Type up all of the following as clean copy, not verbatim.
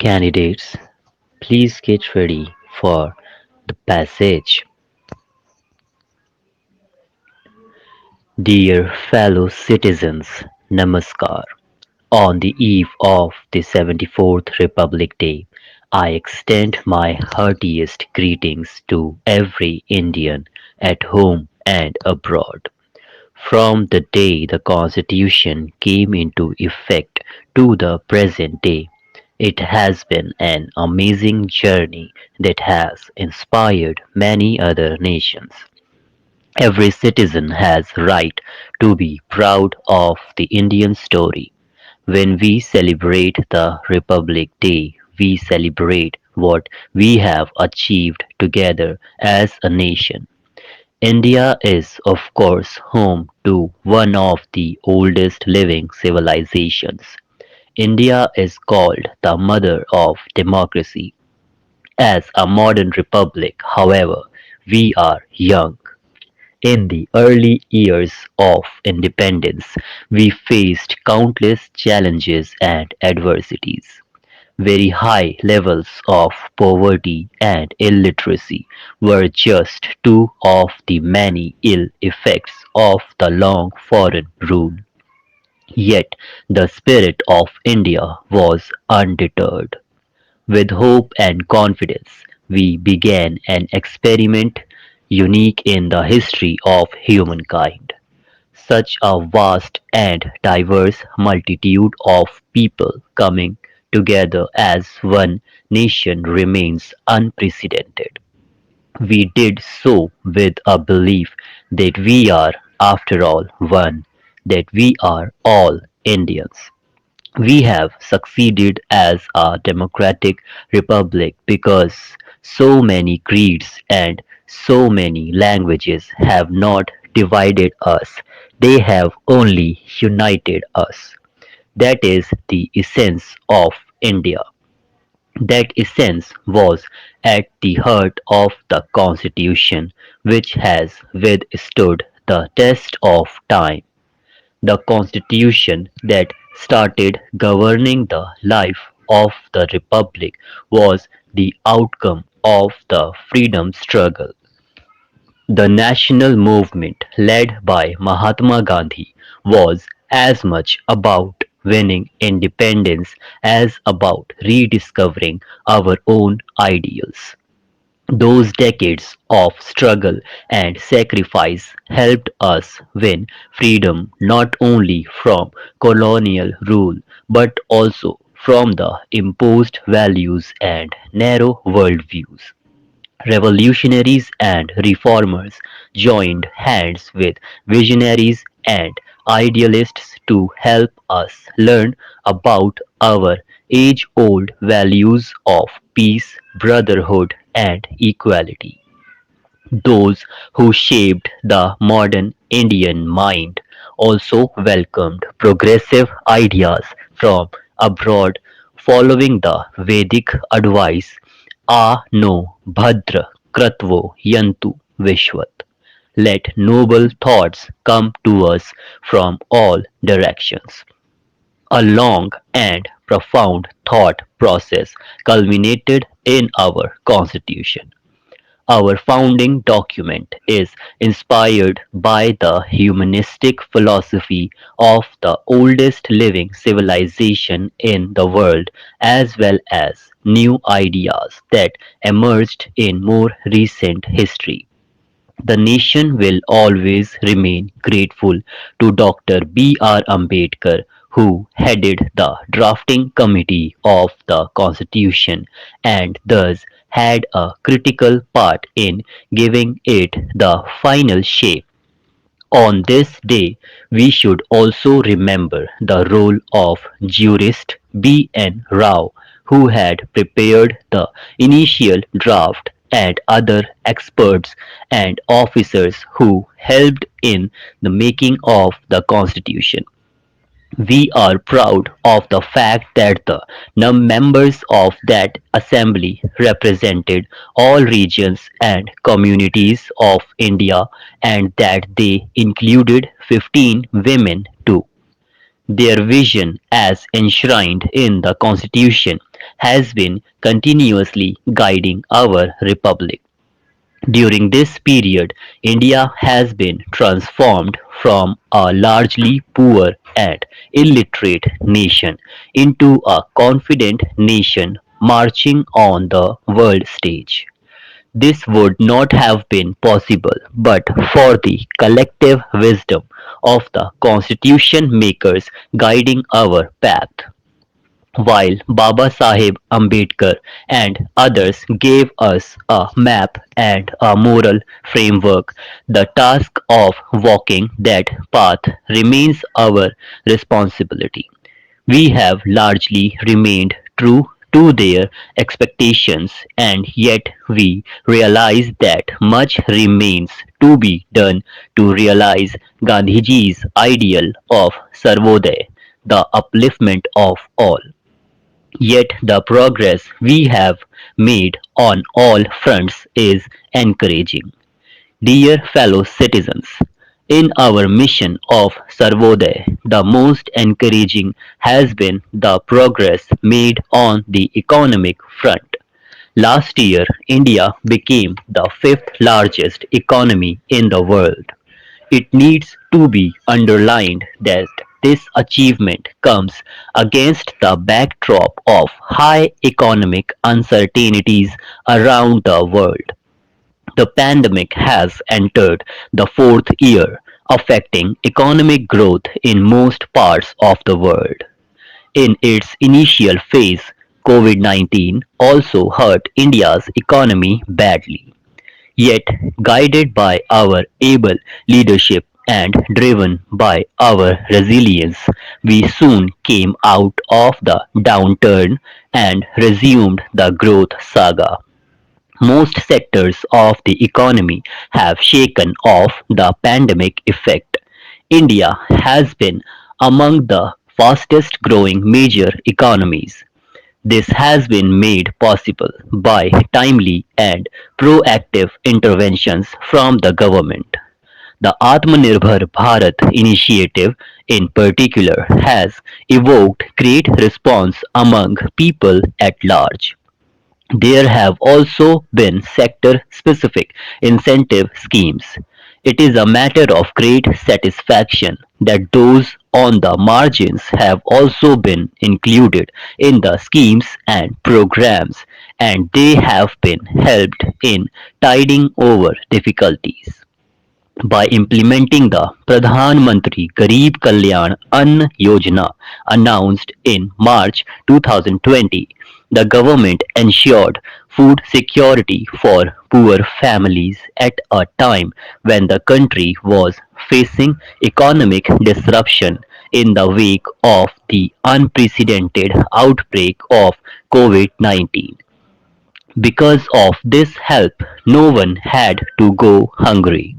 Candidates, please get ready for the passage. Dear fellow citizens, Namaskar. On the eve of the 74th Republic Day, I extend my heartiest greetings to every Indian at home and abroad. From the day the Constitution came into effect to the present day, it has been an amazing journey that has inspired many other nations. Every citizen has right to be proud of the Indian story. When we celebrate the Republic Day, we celebrate what we have achieved together as a nation. India is of course home to one of the oldest living civilizations. India is called the mother of democracy. As a modern republic, however, we are young. In the early years of independence, we faced countless challenges and adversities. Very high levels of poverty and illiteracy were just two of the many ill effects of the long foreign rule. Yet the spirit of India was undeterred. With hope and confidence, we began an experiment unique in the history of humankind. Such a vast and diverse multitude of people coming together as one nation remains unprecedented. We did so with a belief that we are, after all, one, that we are all Indians. We have succeeded as a democratic republic because so many creeds and so many languages have not divided us, they have only united us. That is the essence of India. That essence was at the heart of the Constitution, which has withstood the test of time. The Constitution that started governing the life of the Republic was the outcome of the freedom struggle. The national movement led by Mahatma Gandhi was as much about winning independence as about rediscovering our own ideals. Those decades of struggle and sacrifice helped us win freedom not only from colonial rule but also from the imposed values and narrow worldviews. Revolutionaries and reformers joined hands with visionaries and idealists to help us learn about our age old values of peace, brotherhood, and equality. Those who shaped the modern Indian mind also welcomed progressive ideas from abroad, following the Vedic advice A no bhadra kratvo yantu vishwat. Let noble thoughts come to us from all directions. A long and profound thought process culminated in our Constitution. Our founding document is inspired by the humanistic philosophy of the oldest living civilization in the world, as well as new ideas that emerged in more recent history. The nation will always remain grateful to Dr. B.R. Ambedkar, who headed the drafting committee of the Constitution and thus had a critical part in giving it the final shape. On this day, we should also remember the role of jurist B. N. Rao, who had prepared the initial draft, and other experts and officers who helped in the making of the Constitution. We are proud of the fact that the members of that assembly represented all regions and communities of India and that they included 15 women too. Their vision, as enshrined in the Constitution, has been continuously guiding our republic. During this period, India has been transformed from a largely poor and illiterate nation into a confident nation marching on the world stage. This would not have been possible but for the collective wisdom of the constitution makers guiding our path. While Baba Saheb Ambedkar and others gave us a map and a moral framework, the task of walking that path remains our responsibility. We have largely remained true to their expectations, and yet we realize that much remains to be done to realize Gandhiji's ideal of Sarvodaya, the upliftment of all. Yet the progress we have made on all fronts is encouraging. Dear fellow citizens, in our mission of Sarvodaya, the most encouraging has been the progress made on the economic front. Last year, India became the fifth largest economy in the world. It needs to be underlined that this achievement comes against the backdrop of high economic uncertainties around the world. The pandemic has entered the fourth year, affecting economic growth in most parts of the world. In its initial phase, COVID-19 also hurt India's economy badly. Yet, guided by our able leadership and driven by our resilience, we soon came out of the downturn and resumed the growth saga. Most sectors of the economy have shaken off the pandemic effect. India has been among the fastest growing major economies. This has been made possible by timely and proactive interventions from the government. The Atmanirbhar Bharat initiative in particular has evoked great response among people at large. There have also been sector-specific incentive schemes. It is a matter of great satisfaction that those on the margins have also been included in the schemes and programs, and they have been helped in tiding over difficulties. By implementing the Pradhan Mantri Garib Kalyan Ann Yojana announced in March 2020, the government ensured food security for poor families at a time when the country was facing economic disruption in the wake of the unprecedented outbreak of COVID-19. Because of this help, no one had to go hungry.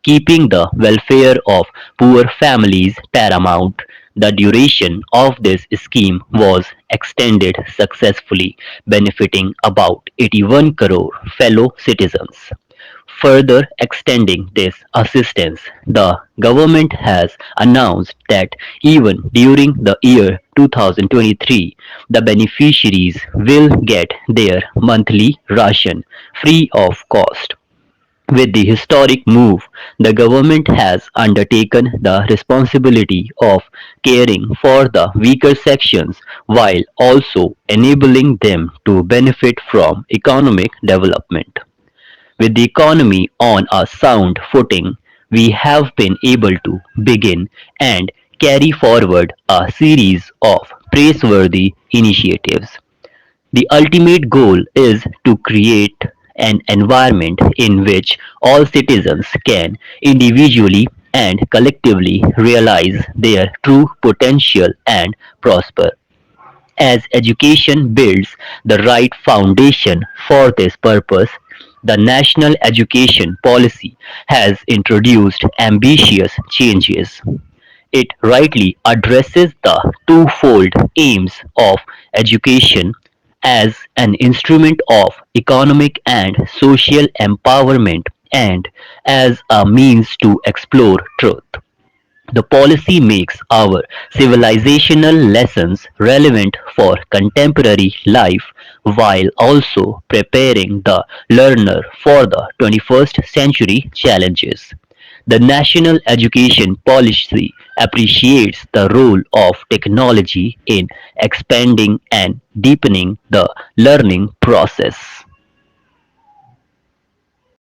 Keeping the welfare of poor families paramount, the duration of this scheme was extended successfully, benefiting about 81 crore fellow citizens. Further extending this assistance, the government has announced that even during the year 2023, the beneficiaries will get their monthly ration free of cost. With the historic move, the government has undertaken the responsibility of caring for the weaker sections while also enabling them to benefit from economic development. With the economy on a sound footing, we have been able to begin and carry forward a series of praiseworthy initiatives. The ultimate goal is to create an environment in which all citizens can individually and collectively realize their true potential and prosper. As education builds the right foundation for this purpose, the National Education Policy has introduced ambitious changes. It rightly addresses the twofold aims of education as an instrument of economic and social empowerment and as a means to explore truth. The policy makes our civilizational lessons relevant for contemporary life while also preparing the learner for the 21st century challenges. The national education policy appreciates the role of technology in expanding and deepening the learning process.